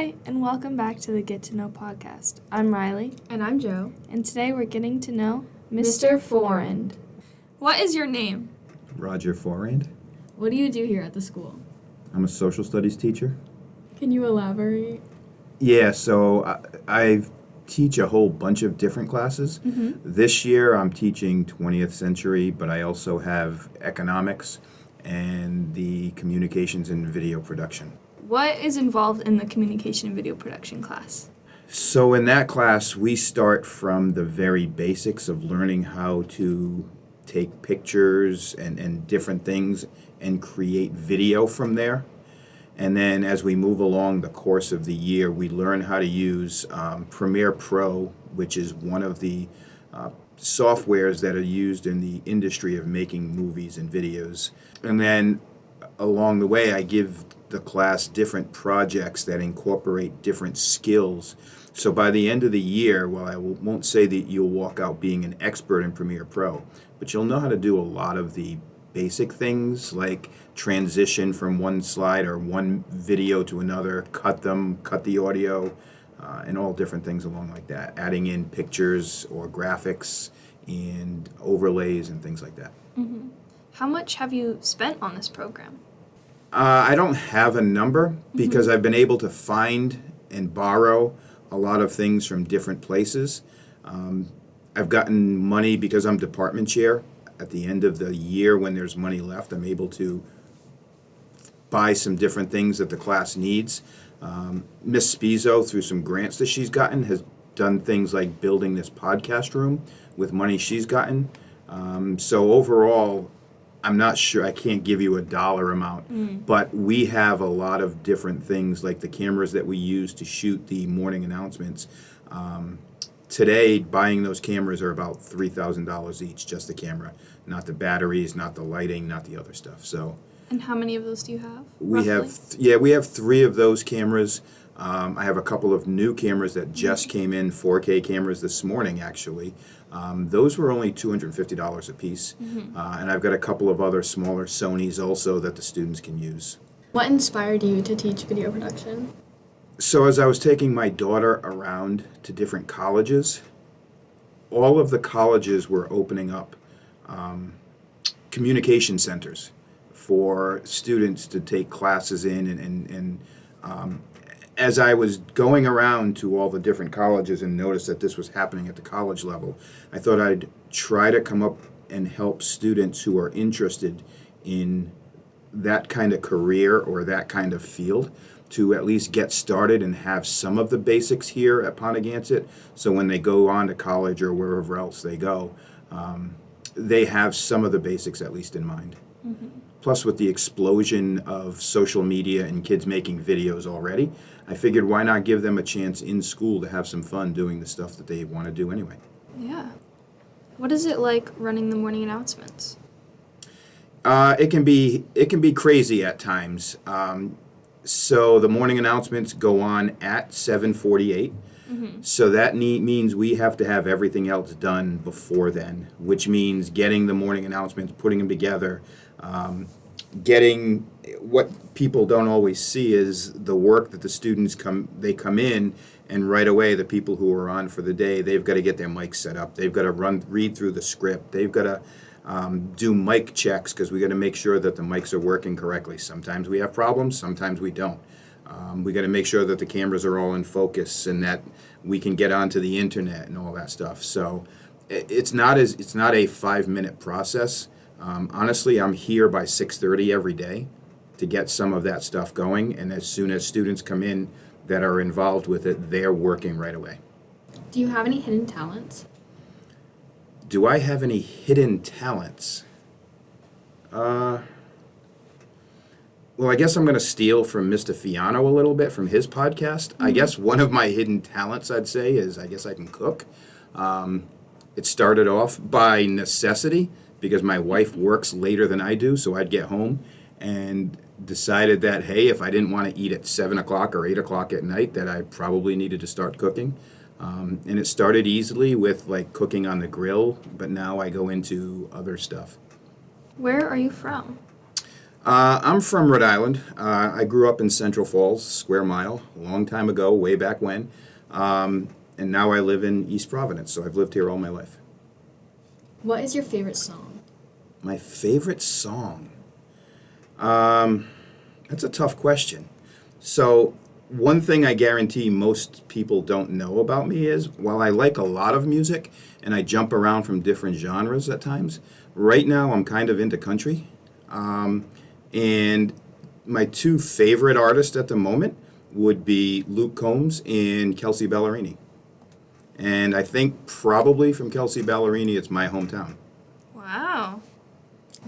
Hi, and welcome back to the Get to Know podcast. I'm Rylee. And I'm Jo. And today we're getting to know Mr. Forand. What is your name? Roger Forand. What do you do here at the school? I'm a social studies teacher. Can you elaborate? Yeah, so I teach a whole bunch of different classes. This year I'm teaching 20th century, but I also have economics and the communications and video production. What is involved in the communication and video production class? So in that class, we start from the very basics of learning how to take pictures and different things and create video from there. And then as we move along the course of the year, we learn how to use Premiere Pro, which is one of the softwares that are used in the industry of making movies and videos. And then along the way, I give the class different projects that incorporate different skills. So by the end of the year, well, I won't say that you'll walk out being an expert in Premiere Pro, but you'll know how to do a lot of the basic things like transition from one slide or one video to another, cut the audio, and all different things along like that, adding in pictures or graphics and overlays and things like that. Mm-hmm. How much have you spent on this program? I don't have a number because I've been able to find and borrow a lot of things from different places. I've gotten money because I'm department chair. At the end of the year when there's money left, I'm able to buy some different things that the class needs. Miss Spizo, through some grants that she's gotten, has done things like building this podcast room with money she's gotten. So overall, I'm not sure, I can't give you a dollar amount, but we have a lot of different things like the cameras that we use to shoot the morning announcements. Today, buying those cameras are about $3,000 each, just the camera, not the batteries, not the lighting, not the other stuff. So, and how many of those do you have? We have 3 of those cameras. I have a couple of new cameras that just came in, 4K cameras this morning, actually. Those were only $250 a piece. And I've got a couple of other smaller Sonys also that the students can use. What inspired you to teach video production? So as I was taking my daughter around to different colleges, all of the colleges were opening up communication centers for students to take classes in, and as I was going around to all the different colleges and noticed that this was happening at the college level, I thought I'd try to come up and help students who are interested in that kind of career or that kind of field to at least get started and have some of the basics here at Ponaganset, so when they go on to college or wherever else they go, they have some of the basics at least in mind. Plus, with the explosion of social media and kids making videos already, I figured why not give them a chance in school to have some fun doing the stuff that they want to do anyway. Yeah. What is it like running the morning announcements? It can be crazy at times. So the morning announcements go on at 7:48. So that means we have to have everything else done before then, which means getting the morning announcements, putting them together, getting what people don't always see is the work that the students come in, and right away the people who are on for the day, they've got to get their mics set up. They've got to read through the script. They've got to do mic checks because we got to make sure that the mics are working correctly. Sometimes we have problems, sometimes we don't. We got to make sure that the cameras are all in focus and that we can get onto the internet and all that stuff. So it's not a 5-minute process. Honestly, I'm here by 6:30 every day to get some of that stuff going, and as soon as students come in that are involved with it, they're working right away. Do you have any hidden talents? Do I have any hidden talents? Well, I guess I'm going to steal from Mr. Fiano a little bit from his podcast. I guess one of my hidden talents, I'd say, is I guess I can cook. It started off by necessity because my wife works later than I do, so I'd get home and decided that, hey, if I didn't want to eat at 7 o'clock or 8 o'clock at night, that I probably needed to start cooking. And it started easily with like cooking on the grill, but now I go into other stuff. Where are you from? I'm from Rhode Island. I grew up in Central Falls, Square Mile, a long time ago, way back when. And now I live in East Providence, so I've lived here all my life. What is your favorite song? My favorite song? That's a tough question. So, one thing I guarantee most people don't know about me is while I like a lot of music and I jump around from different genres at times, right now I'm kind of into country. And my two favorite artists at the moment would be Luke Combs and Kelsey Ballerini. And I think probably from Kelsey Ballerini, it's my hometown. Wow.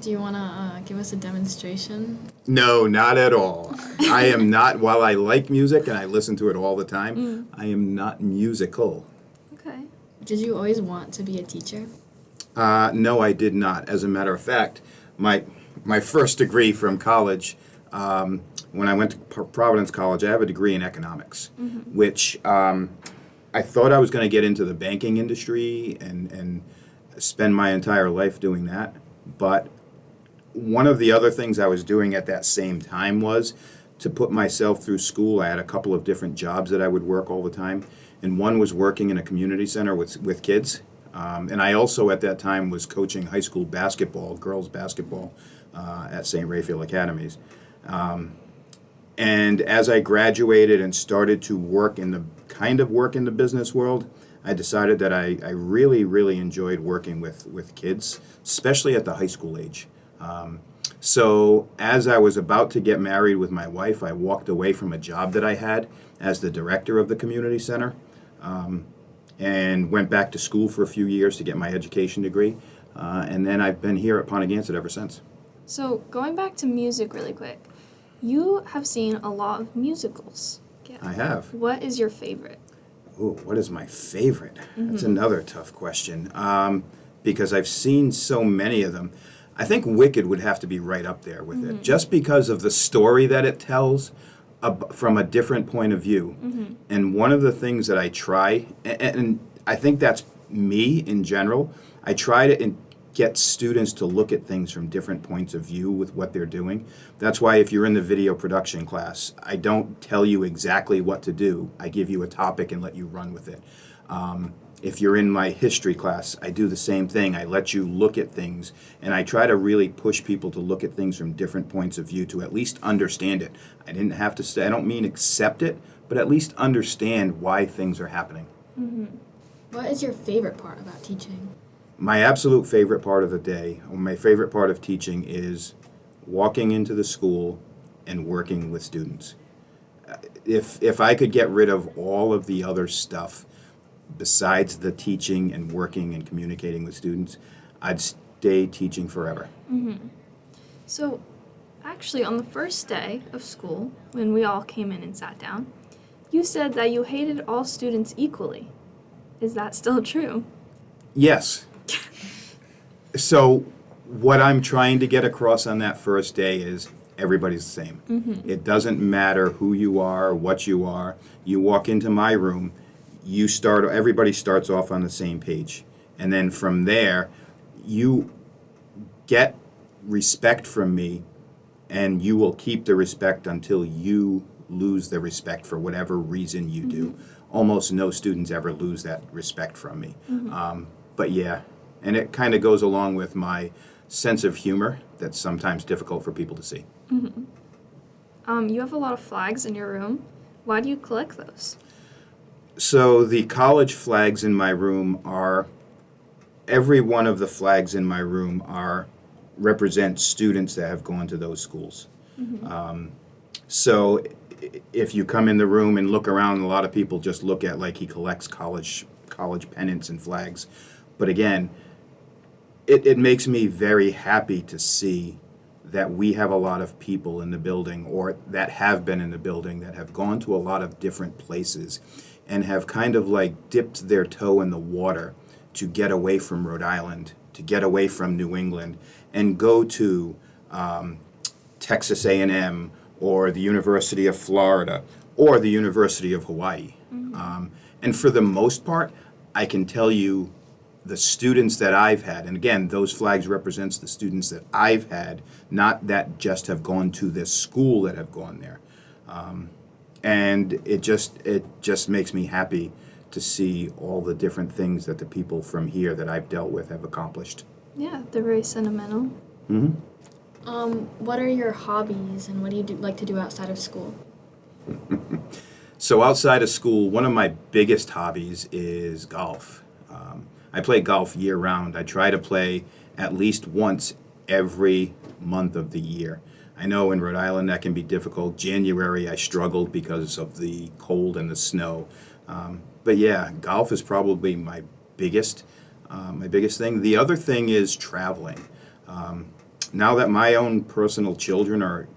Do you want to give us a demonstration? No, not at all. I am not, while I like music and I listen to it all the time, I am not musical. Okay. Did you always want to be a teacher? No, I did not. As a matter of fact, my first degree from college, when I went to Providence College, I have a degree in economics, which I thought I was going to get into the banking industry and spend my entire life doing that. But one of the other things I was doing at that same time was to put myself through school. I had a couple of different jobs that I would work all the time, and one was working in a community center with kids. And I also at that time was coaching high school basketball, girls basketball, at St. Raphael Academies. And as I graduated and started to work in the business world, I decided that I really, really enjoyed working with kids, especially at the high school age. So as I was about to get married with my wife, I walked away from a job that I had as the director of the community center, and went back to school for a few years to get my education degree. And then I've been here at Ponaganset ever since. So, going back to music really quick, you have seen a lot of musicals. I have. What is your favorite? Ooh, what is my favorite? That's another tough question, because I've seen so many of them. I think Wicked would have to be right up there with it, just because of the story that it tells from a different point of view. And one of the things that I try, and I think that's me in general, I try to get students to look at things from different points of view with what they're doing. That's why if you're in the video production class, I don't tell you exactly what to do. I give you a topic and let you run with it. If you're in my history class, I do the same thing. I let you look at things, and I try to really push people to look at things from different points of view to at least understand it. I didn't have to say, I don't mean accept it, but at least understand why things are happening. What is your favorite part about teaching? My absolute favorite part of the day, or my favorite part of teaching, is walking into the school and working with students. If I could get rid of all of the other stuff besides the teaching and working and communicating with students, I'd stay teaching forever. So, actually, on the first day of school, when we all came in and sat down, you said that you hated all students equally. Is that still true? Yes. So what I'm trying to get across on that first day is everybody's the same. It doesn't matter who you are, what you are. You walk into my room, everybody starts off on the same page. And then from there, you get respect from me, and you will keep the respect until you lose the respect for whatever reason you do. Almost no students ever lose that respect from me. But yeah, and it kind of goes along with my sense of humor that's sometimes difficult for people to see. You have a lot of flags in your room. Why do you collect those? So the college flags in my room every one of the flags in my room represent students that have gone to those schools. So if you come in the room and look around, a lot of people just look at like he collects college pennants and flags. But again, it makes me very happy to see that we have a lot of people in the building, or that have been in the building, that have gone to a lot of different places and have kind of like dipped their toe in the water to get away from Rhode Island, to get away from New England, and go to Texas A&M or the University of Florida or the University of Hawaii. And for the most part, I can tell you the students that I've had, and again, those flags represents the students that I've had, not that just have gone to this school that have gone there. And it just makes me happy to see all the different things that the people from here that I've dealt with have accomplished. Yeah, they're very sentimental. What are your hobbies and what do you like to do outside of school? So outside of school, one of my biggest hobbies is golf. I play golf year round. I try to play at least once every month of the year. I know in Rhode Island that can be difficult. January I struggled because of the cold and the snow. But yeah, golf is probably my biggest thing. The other thing is traveling. Now that my own personal children are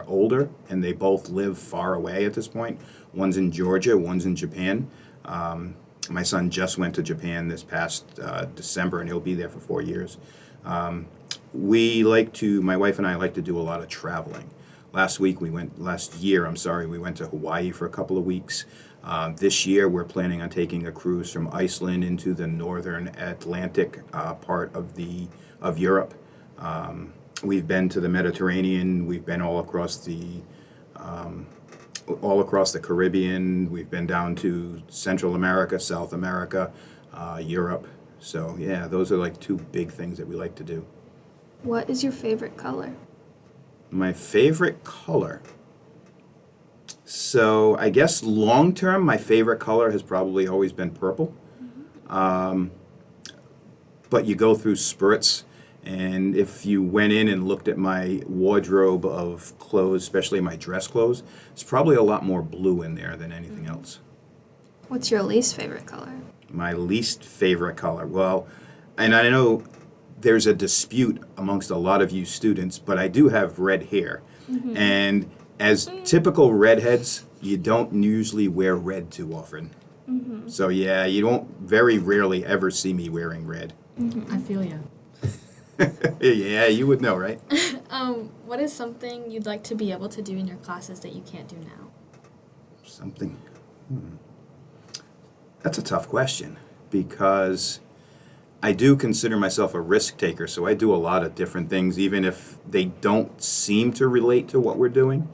older and they both live far away at this point, one's in Georgia, one's in Japan. My son just went to Japan this past December, and he'll be there for 4 years. My wife and I like to do a lot of traveling. Last year, we went to Hawaii for a couple of weeks. This year, we're planning on taking a cruise from Iceland into the northern Atlantic part of Europe. We've been to the Mediterranean. We've been all across the Caribbean. We've been down to Central America, South America, Europe. So yeah, those are like two big things that we like to do. What is your favorite color? My favorite color. So I guess long term, my favorite color has probably always been purple. But you go through spurts. And if you went in and looked at my wardrobe of clothes, especially my dress clothes, it's probably a lot more blue in there than anything else. What's your least favorite color? My least favorite color. Well, and I know there's a dispute amongst a lot of you students, but I do have red hair. And as typical redheads, you don't usually wear red too often. So yeah, you don't very rarely ever see me wearing red. I feel you. Yeah, you would know, right? What is something you'd like to be able to do in your classes that you can't do now? Something. That's a tough question because I do consider myself a risk taker, so I do a lot of different things, even if they don't seem to relate to what we're doing.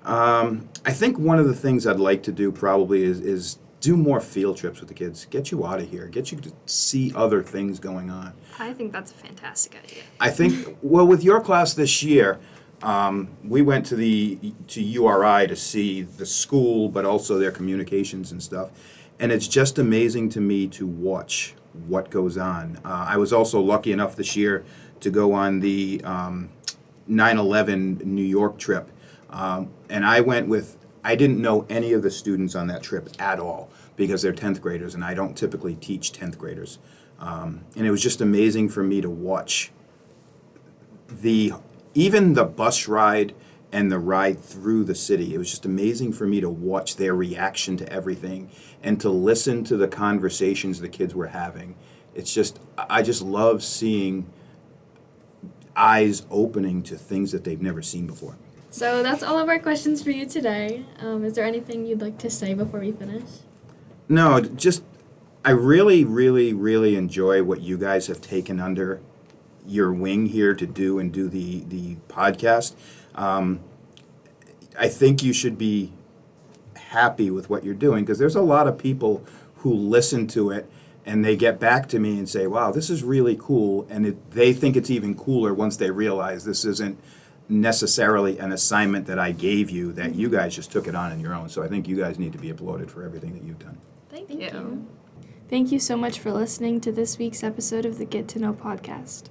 I think one of the things I'd like to do probably is do more field trips with the kids. Get you out of here. Get you to see other things going on. I think that's a fantastic idea. I think, well, with your class this year, we went to URI to see the school, but also their communications and stuff. And it's just amazing to me to watch what goes on. I was also lucky enough this year to go on the 9/11 New York trip. And I didn't know any of the students on that trip at all because they're 10th graders, and I don't typically teach 10th graders. And it was just amazing for me to watch even the bus ride and the ride through the city. It was just amazing for me to watch their reaction to everything and to listen to the conversations the kids were having. I just love seeing eyes opening to things that they've never seen before. So that's all of our questions for you today. Is there anything you'd like to say before we finish? No, just I really, really, really enjoy what you guys have taken under your wing here to do the podcast. I think you should be happy with what you're doing because there's a lot of people who listen to it and they get back to me and say, wow, this is really cool. And they think it's even cooler once they realize this isn't necessarily an assignment that I gave you, that you guys just took it on your own. So I think you guys need to be applauded for everything that you've done. Thank you. Thank you so much for listening to this week's episode of the Get to Know podcast.